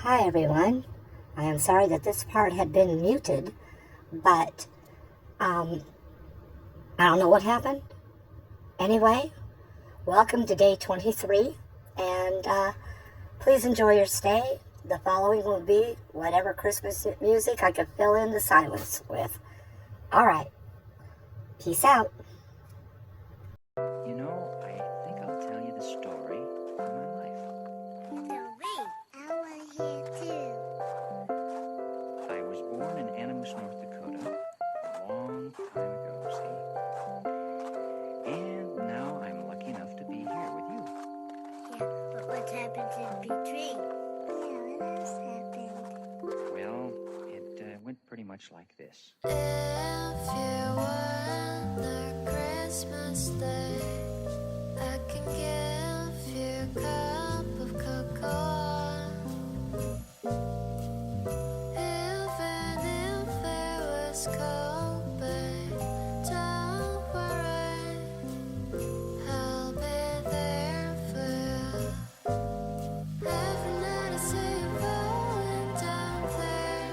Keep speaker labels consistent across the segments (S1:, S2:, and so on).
S1: Hi everyone. I am sorry that this part had been muted, but I don't know what happened. Anyway, welcome to day 23, and please enjoy your stay. The following will be whatever Christmas music I could fill in the silence with. All right. Peace out.
S2: You know, I think I'll tell you the story of my life.
S3: Story? I want to hear too.
S2: I was born in Animus, North Dakota, a long time ago, see? And now I'm lucky enough to be here with you.
S3: Yeah, but what's happened in between? Yeah, what else happened?
S2: Well, it went pretty much like this.
S4: If you want a Christmas day, I can give you a cup of cocoa. Even if it was cold, babe, don't worry, I'll be there for you. Every night I see you falling down there.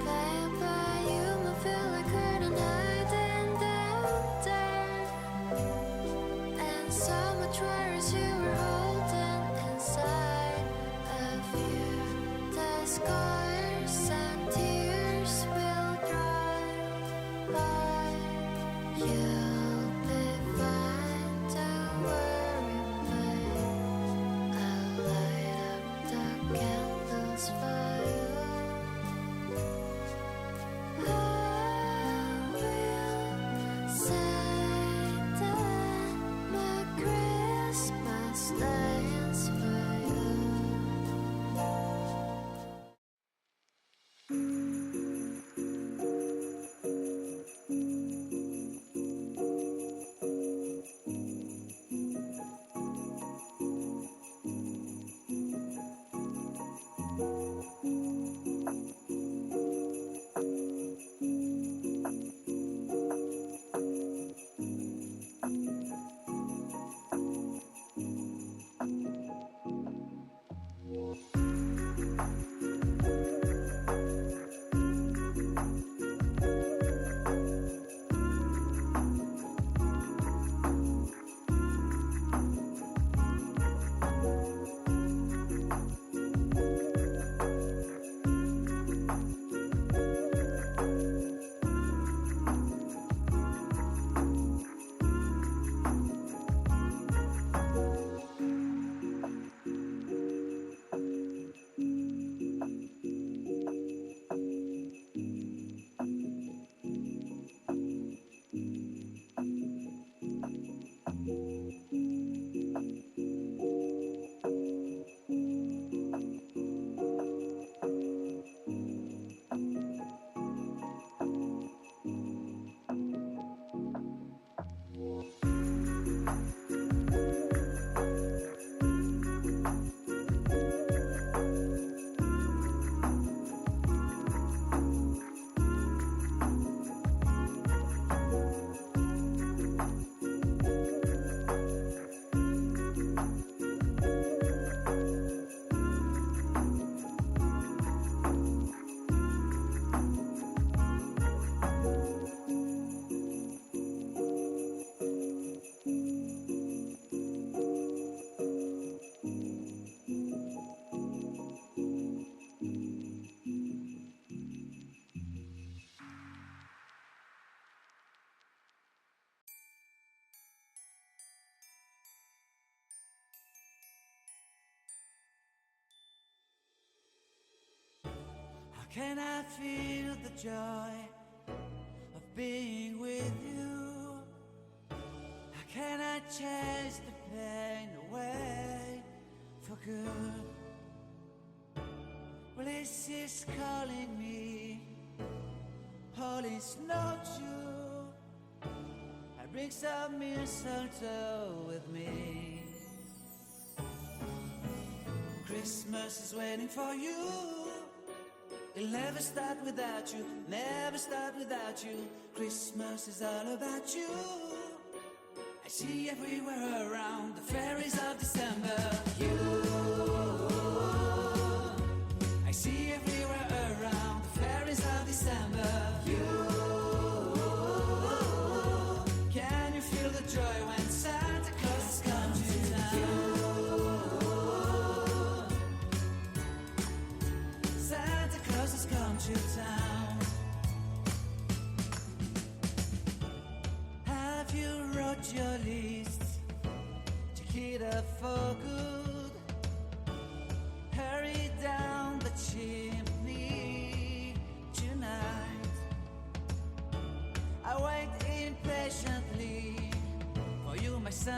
S4: Baby, you might feel like curtain hiding down there. And so much worries you were holding inside of you. The scars and tears will dry. You'll be fine, don't worry, babe. I'll light up the candles for you. I will say that my Christmas day is for you.
S5: How can I feel the joy of being with you? How can I chase the pain away for good? Well, this is calling me, all is not true. I bring some mistletoe with me. Christmas is waiting for you. It'll never start without you, never start without you. Christmas is all about you. I see everywhere around the fairies of December. You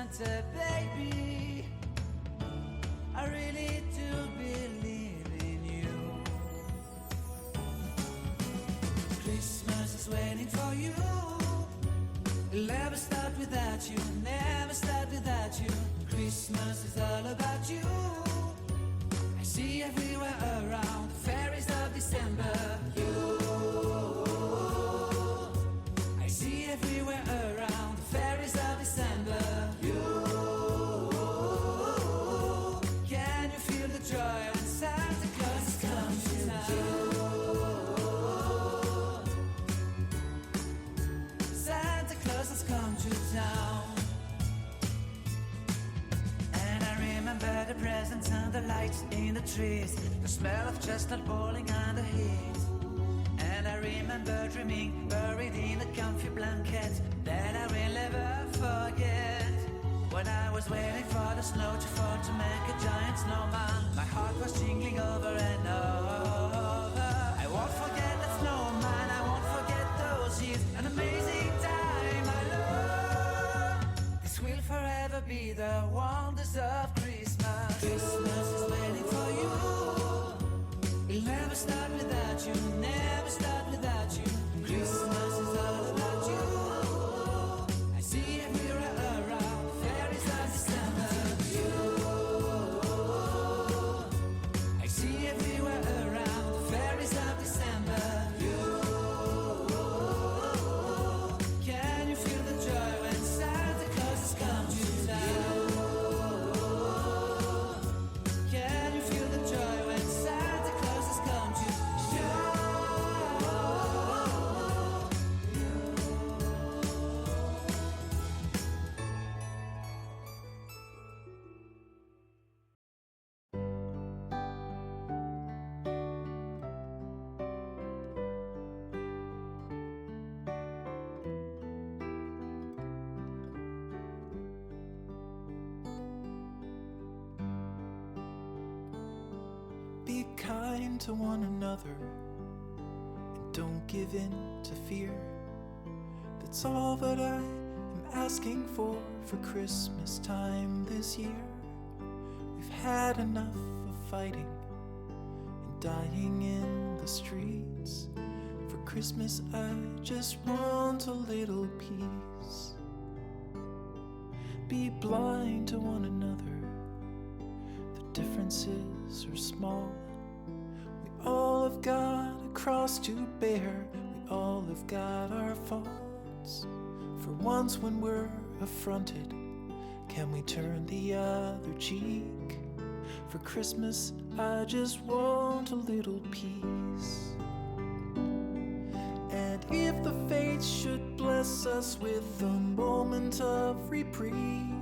S5: Santa, baby. I really do believe in you. Christmas is waiting for you. It'll never start without you, never start without you. Christmas is all about you. I see everywhere around the fairies of December. You, I see everywhere around the fairies of December. You, can you feel the joy when Santa Claus comes to town? Santa Claus has come to town. And I remember the presents and the lights in the trees, the smell of chestnut boiling on the heat. And I remember dreaming, buried in a comfy blanket that I will never forget. When I was waiting for the snow to fall to make a giant snowman, my heart was jingling over and over. I won't forget that snowman, I won't forget those years, an amazing time I love. This will forever be the wonders of Christmas. Christmas is waiting for you. It'll never start without you, never start without you. Christmas is all about you. I see everywhere around fairies of December. You, I see everywhere around fairies of December. You, can you feel the joy when Santa Claus has come to town? Can you feel the joy when Santa Claus has come to town?
S6: Be kind to one another and don't give in to fear. That's all that I am asking for Christmas time this year. We've had enough of fighting and dying in the streets. For Christmas I just want a little peace. Be blind to one another, the differences are small. We all have got a cross to bear, we all have got our faults. For once when we're affronted, can we turn the other cheek? For Christmas I just want a little peace. And if the fates should bless us with a moment of reprieve,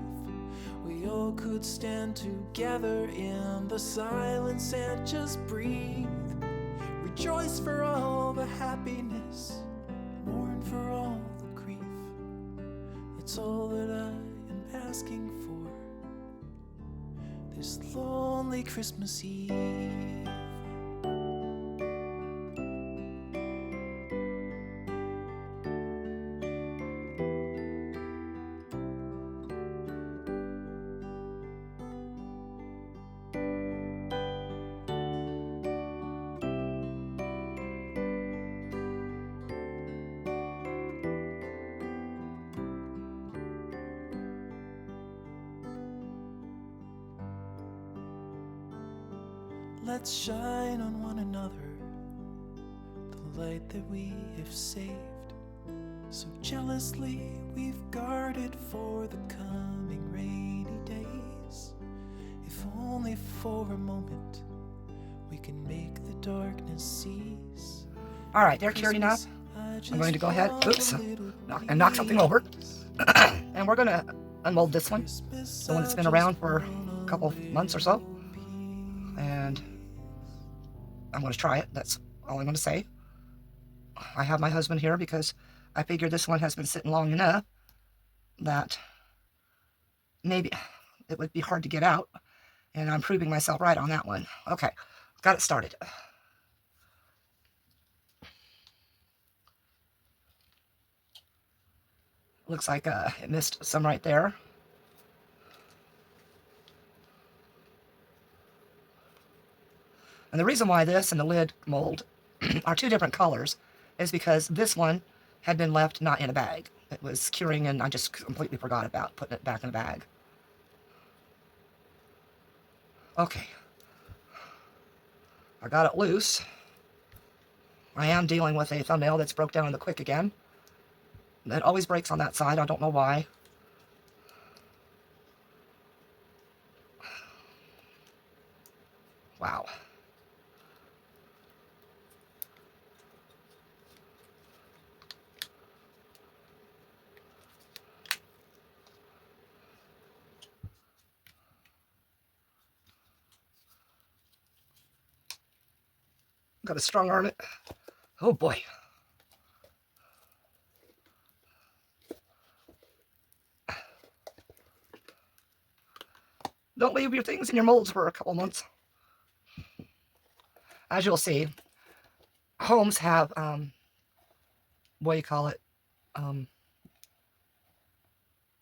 S6: we all could stand together in the silence and just breathe. Rejoice for all the happiness, mourn for all the grief. It's all that I am asking for this lonely Christmas Eve. Let's shine on one another the light that we have saved. So jealously we've guarded for the coming rainy days. If only for a moment we can make the darkness cease.
S7: All right, they're cured enough. I'm going to go ahead, and knock something over. And we're going to unmold this one, the one that's been around for a couple months or so. And I'm going to try it. That's all I'm going to say. I have my husband here because I figure this one has been sitting long enough that maybe it would be hard to get out. And I'm proving myself right on that one. Okay, got it started. Looks like it missed some right there. And the reason why this and the lid mold are two different colors is because this one had been left not in a bag. It was curing and I just completely forgot about putting it back in a bag. Okay. I got it loose. I am dealing with a thumbnail that's broke down in the quick again. It always breaks on that side. I don't know why. Wow. Got a strong arm it. Oh boy. Don't leave your things in your molds for a couple months. As you'll see, homes have, what do you call it?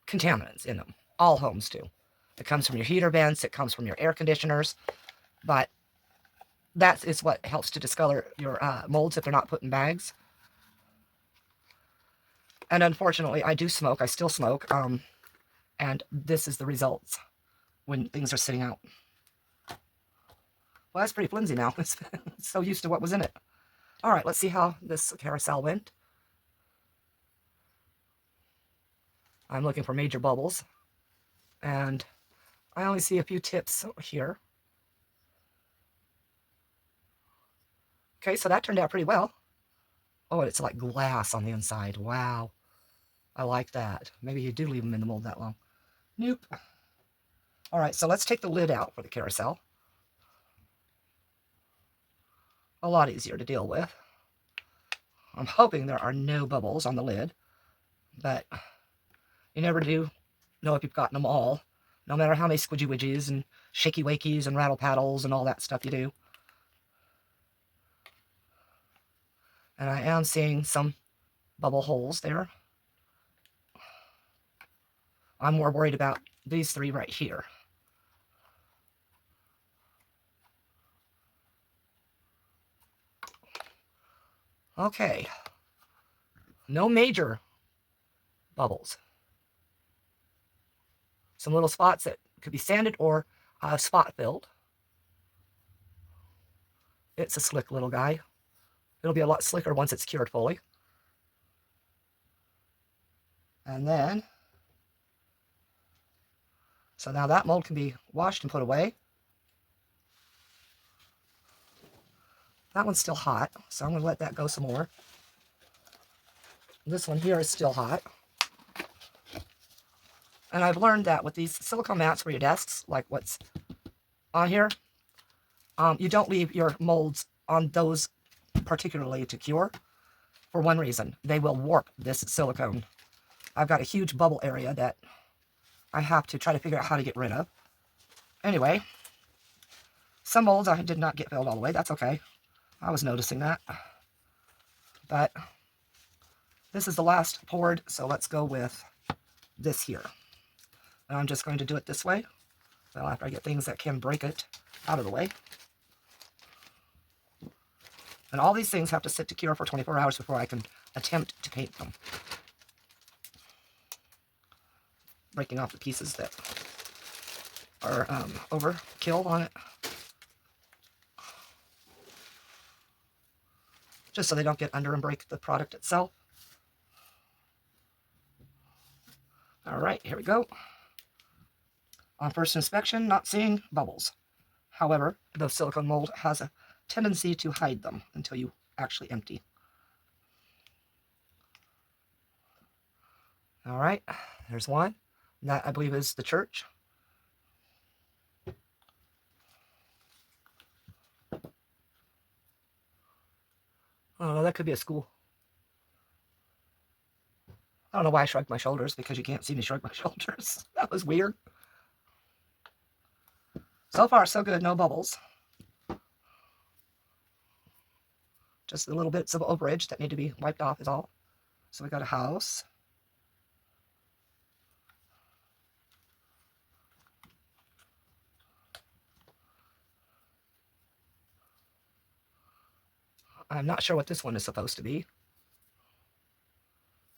S7: Contaminants in them. All homes do. It comes from your heater vents, it comes from your air conditioners, but that is what helps to discolor your molds if they're not put in bags. And unfortunately, I do smoke. I still smoke. And this is the results when things are sitting out. Well, that's pretty flimsy now. It's so used to what was in it. All right, let's see how this carousel went. I'm looking for major bubbles. And I only see a few tips here. Okay, so that turned out pretty well. Oh, it's like glass on the inside. Wow. I like that. Maybe you do leave them in the mold that long. Nope. All right, so let's take the lid out for the carousel. A lot easier to deal with. I'm hoping there are no bubbles on the lid, but you never do know if you've gotten them all, no matter how many squidgy widgies and shaky wakies and rattle paddles and all that stuff you do. And I am seeing some bubble holes there. I'm more worried about these three right here. Okay. No major bubbles. Some little spots that could be sanded or spot filled. It's a slick little guy. It'll be a lot slicker once it's cured fully. And then, so now that mold can be washed and put away. That one's still hot, so I'm going to let that go some more. This one here is still hot. And I've learned that with these silicone mats for your desks, like what's on here, you don't leave your molds on those particularly to cure for one reason. They will warp this silicone. I've got a huge bubble area that I have to try to figure out how to get rid of. Anyway, some molds I did not get filled all the way. That's okay. I was noticing that. But this is the last poured, so let's go with this here. And I'm just going to do it this way. Well, after I get things that can break it out of the way. And all these things have to sit to cure for 24 hours before I can attempt to paint them. Breaking off the pieces that are overkill on it. Just so they don't get under and break the product itself. All right, here we go. On first inspection, not seeing bubbles. However, the silicone mold has a tendency to hide them until you actually empty. All right, there's one. That, I believe, is the church. Oh, no, that could be a school. I don't know why I shrugged my shoulders, because you can't see me shrug my shoulders. That was weird. So far, so good. No bubbles. Just the little bits of overage that need to be wiped off is all. So we got a house. I'm not sure what this one is supposed to be.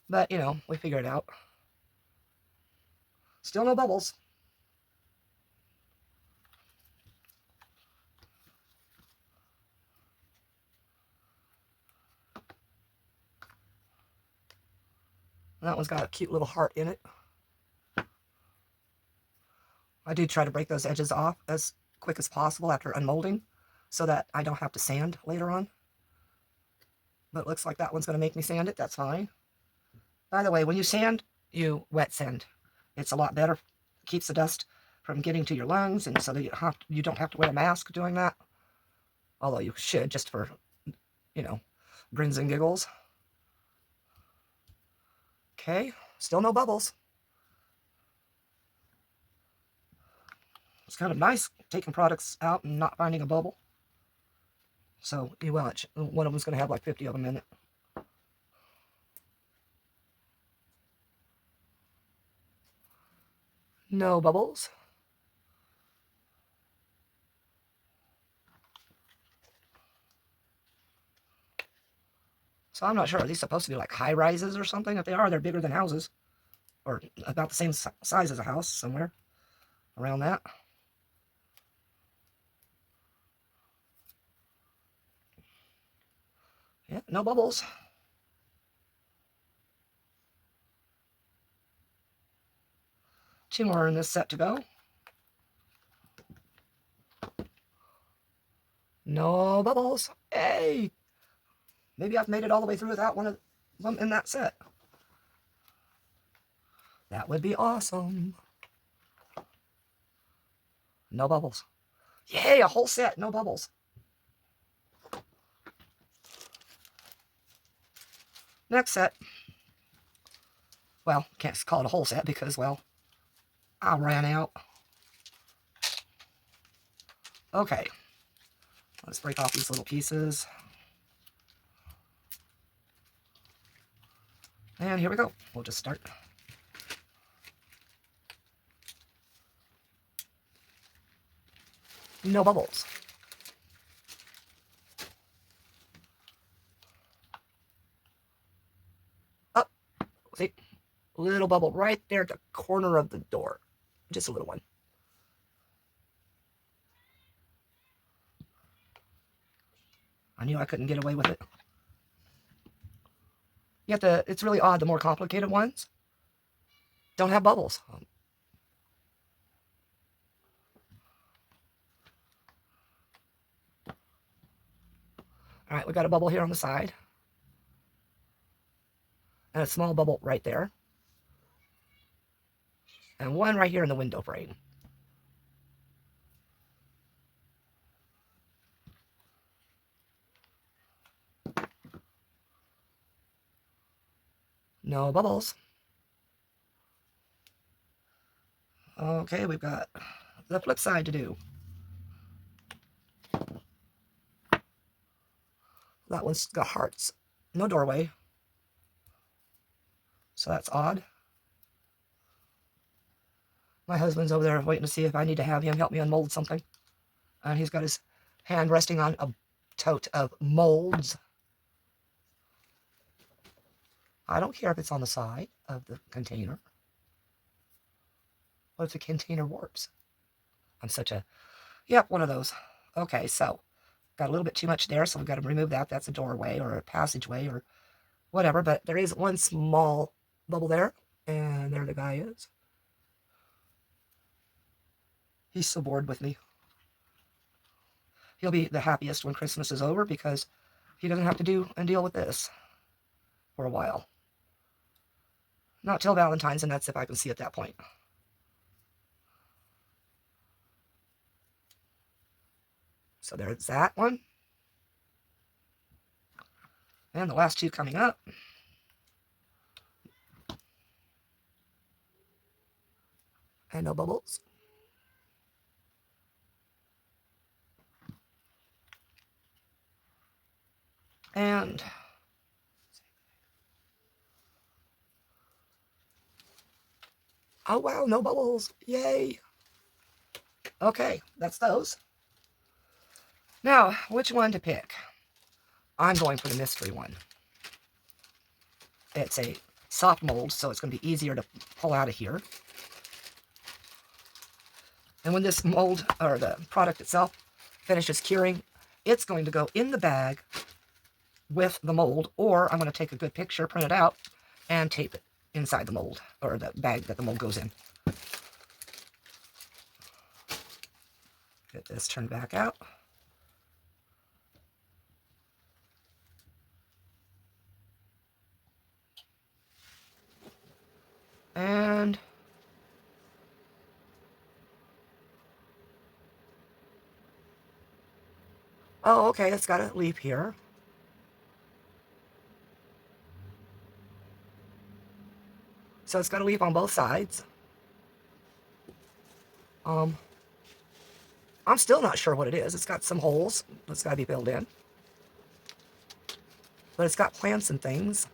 S7: But, you know, we figured it out. Still no bubbles. That one's got a cute little heart in it. I do try to break those edges off as quick as possible after unmolding so that I don't have to sand later on. But it looks like that one's going to make me sand it. That's fine. By the way, when you sand, you wet sand. It's a lot better. Keeps the dust from getting to your lungs, and so that you don't have to wear a mask doing that. Although you should, just for, you know, grins and giggles. Okay, still no bubbles. It's kind of nice taking products out and not finding a bubble. So you watch, one of them's going to have like 50 of them in it. No bubbles. So I'm not sure. Are these supposed to be like high rises or something? If they are, they're bigger than houses. Or about the same size as a house, somewhere around that. Yeah, no bubbles. Two more in this set to go. No bubbles. Hey! Maybe I've made it all the way through without one of them in that set. That would be awesome. No bubbles. Yay, a whole set, no bubbles. Next set. Well, can't call it a whole set because, well, I ran out. Okay. Let's break off these little pieces. And here we go. We'll just start. No bubbles. Up. See? Little bubble right there at the corner of the door. Just a little one. I knew I couldn't get away with it. You have to, it's really odd, the more complicated ones don't have bubbles. All right, we got a bubble here on the side. And a small bubble right there. And one right here in the window frame. No bubbles. Okay, we've got the flip side to do. That one's got hearts. No doorway. So that's odd. My husband's over there waiting to see if I need to have him help me unmold something. And he's got his hand resting on a tote of molds. I don't care if it's on the side of the container. What if the container warps? I'm such a... Yep, one of those. Okay, so got a little bit too much there, so we've got to remove that. That's a doorway or a passageway or whatever. But there is one small bubble there. And there the guy is. He's so bored with me. He'll be the happiest when Christmas is over because he doesn't have to do and deal with this for a while. Not till Valentine's, and that's if I can see at that point. So there's that one. And the last two coming up. And no bubbles. And oh wow, no bubbles. Yay. Okay, that's those. Now, which one to pick? I'm going for the mystery one. It's a soft mold, so it's going to be easier to pull out of here. And when this mold, or the product itself, finishes curing, it's going to go in the bag with the mold, or I'm going to take a good picture, print it out, and tape it inside the mold, or the bag that the mold goes in. Get this turned back out. And oh, okay, it's got a leaf here. So it's got a leaf on both sides. I'm still not sure what it is. It's got some holes that's got to be filled in. But it's got plants and things.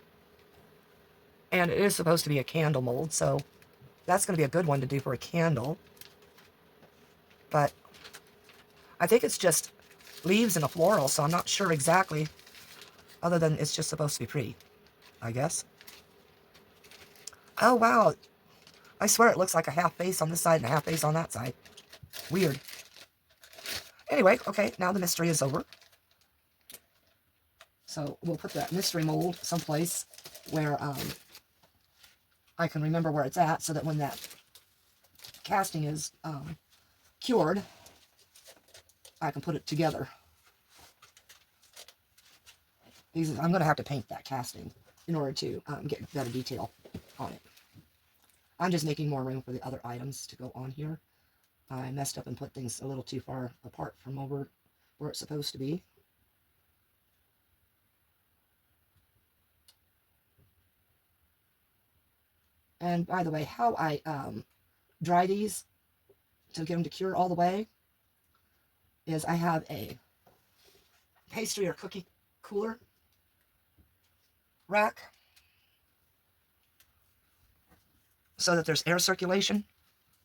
S7: And it is supposed to be a candle mold, so that's going to be a good one to do for a candle. But I think it's just leaves and a floral, so I'm not sure exactly, other than it's just supposed to be pretty, I guess. Oh, wow. I swear it looks like a half face on this side and a half face on that side. Weird. Anyway, okay, now the mystery is over. So we'll put that mystery mold someplace where I can remember where it's at, so that when that casting is cured, I can put it together. I'm going to have to paint that casting in order to get better detail on it. I'm just making more room for the other items to go on here. I messed up and put things a little too far apart from over where it's supposed to be. And by the way, how I dry these to get them to cure all the way is I have a pastry or cookie cooler rack so that there's air circulation.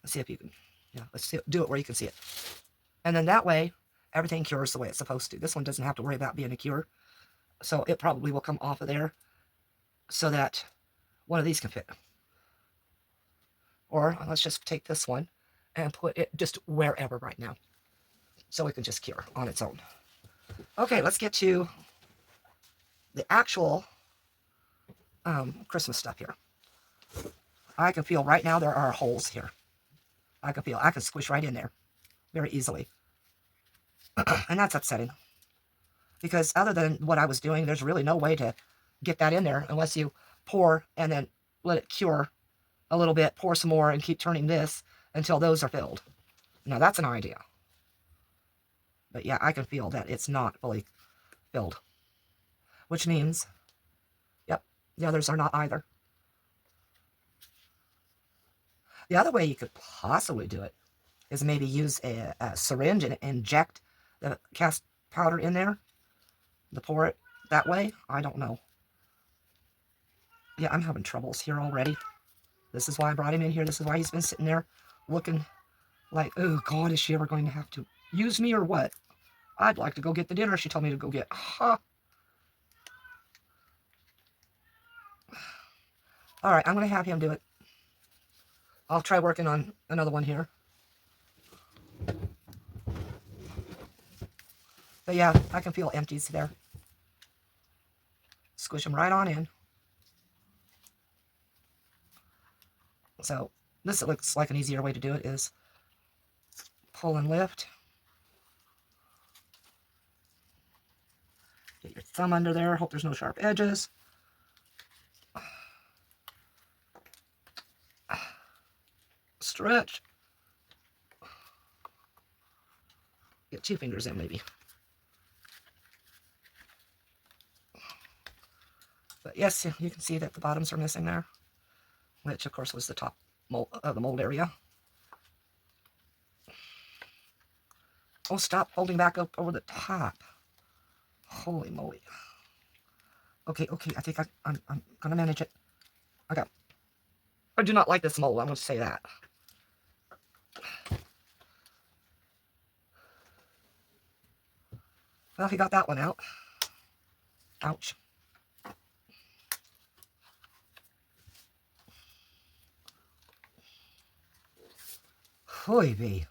S7: Let's see if you can, yeah, let's do it where you can see it. And then that way, everything cures the way it's supposed to. This one doesn't have to worry about being a cure. So it probably will come off of there so that one of these can fit. Or let's just take this one and put it just wherever right now, so it can just cure on its own. Okay, let's get to the actual Christmas stuff here. I can feel right now there are holes here. I can squish right in there very easily. And that's upsetting. Because other than what I was doing, there's really no way to get that in there unless you pour and then let it cure a little bit, pour some more, and keep turning this until those are filled. Now that's an idea. But yeah, I can feel that it's not fully filled. Which means, yep, the others are not either. The other way you could possibly do it is maybe use a syringe and inject the cast powder in there to pour it that way. I don't know. Yeah, I'm having troubles here already. This is why I brought him in here. This is why he's been sitting there looking like, oh God, is she ever going to have to use me or what? I'd like to go get the dinner she told me to go get. Huh. All right, I'm going to have him do it. I'll try working on another one here. But yeah, I can feel empties there. Squish them right on in. So this looks like an easier way to do it is pull and lift. Get your thumb under there. Hope there's no sharp edges. Stretch. Get 2 fingers in maybe. But yes, you can see that the bottoms are missing there, which of course was the top mold, the mold area. Oh, stop holding back up over the top. Holy moly. Okay, I think I'm gonna manage it. Okay. I do not like this mold, I'm going to say that. Well, he got that one out. Ouch. Hoy vey.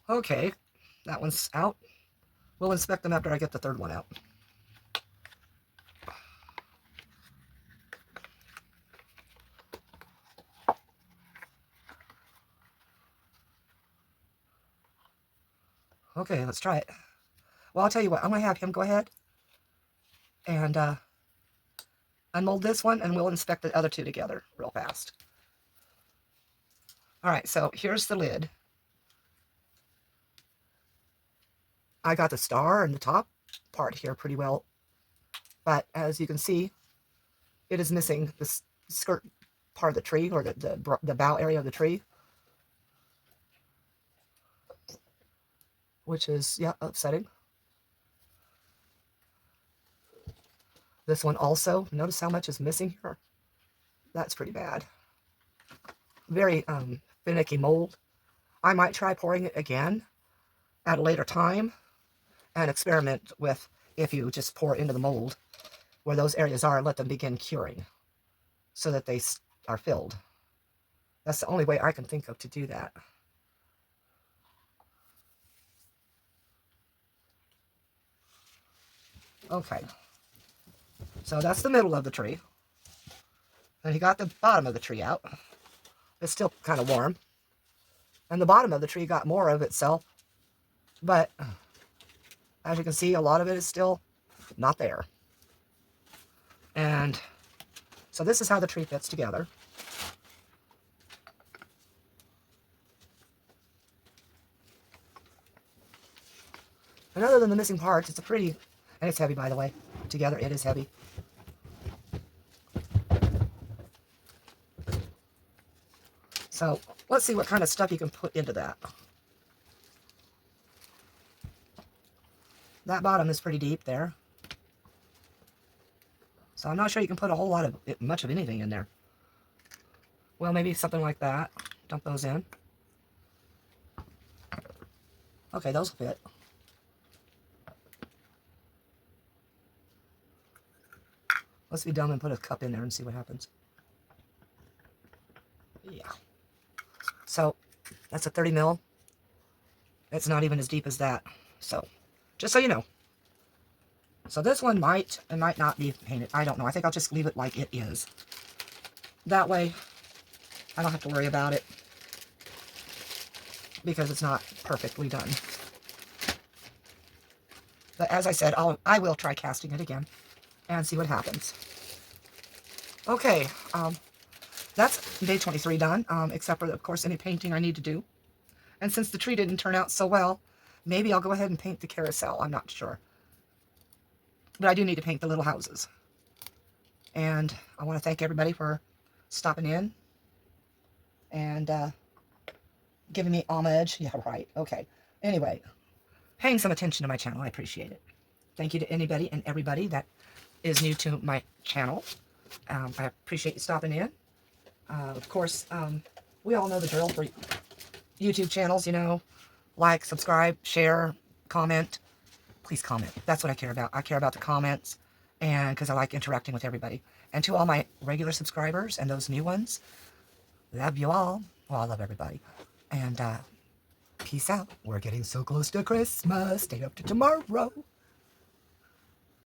S7: Okay, that one's out. We'll inspect them after I get the third one out. Okay, let's try it. Well, I'll tell you what, I'm going to have him go ahead and unmold this one, and we'll inspect the other two together real fast. All right, so here's the lid. I got the star and the top part here pretty well, but as you can see, it is missing the skirt part of the tree, or the bough area of the tree, which is, yeah, upsetting. This one also, notice how much is missing here? That's pretty bad. Very finicky mold. I might try pouring it again at a later time and experiment with if you just pour into the mold where those areas are and let them begin curing so that they are filled. That's the only way I can think of to do that. Okay, so that's the middle of the tree. And he got the bottom of the tree out. It's still kind of warm. And the bottom of the tree got more of itself. But as you can see, a lot of it is still not there. And so this is how the tree fits together. And other than the missing parts, it's a pretty, and it's heavy, by the way. Together, it is heavy. So let's see what kind of stuff you can put into that. That bottom is pretty deep there. So I'm not sure you can put a whole lot of, much of anything in there. Well, maybe something like that. Dump those in. Okay, those will fit. Let's be dumb and put a cup in there and see what happens. Yeah. So, that's a 30 mil. It's not even as deep as that. So, just so you know. So this one might and might not be painted. I don't know. I think I'll just leave it like it is. That way, I don't have to worry about it. Because it's not perfectly done. But as I said, I will try casting it again. And see what happens. Okay, that's day 23 done, except for, of course, any painting I need to do. And since the tree didn't turn out so well, maybe I'll go ahead and paint the carousel. I'm not sure. But I do need to paint the little houses. And I want to thank everybody for stopping in and giving me homage. Yeah, right. Okay. Anyway, paying some attention to my channel. I appreciate it. Thank you to anybody and everybody that is new to my channel. I appreciate you stopping in. Of course, we all know the drill for YouTube channels, you know. Like, subscribe, share, comment. Please comment. That's what I care about. I care about the comments, and because I like interacting with everybody. And to all my regular subscribers and those new ones, love you all. Well, I love everybody. And peace out. We're getting so close to Christmas. Stay up to tomorrow.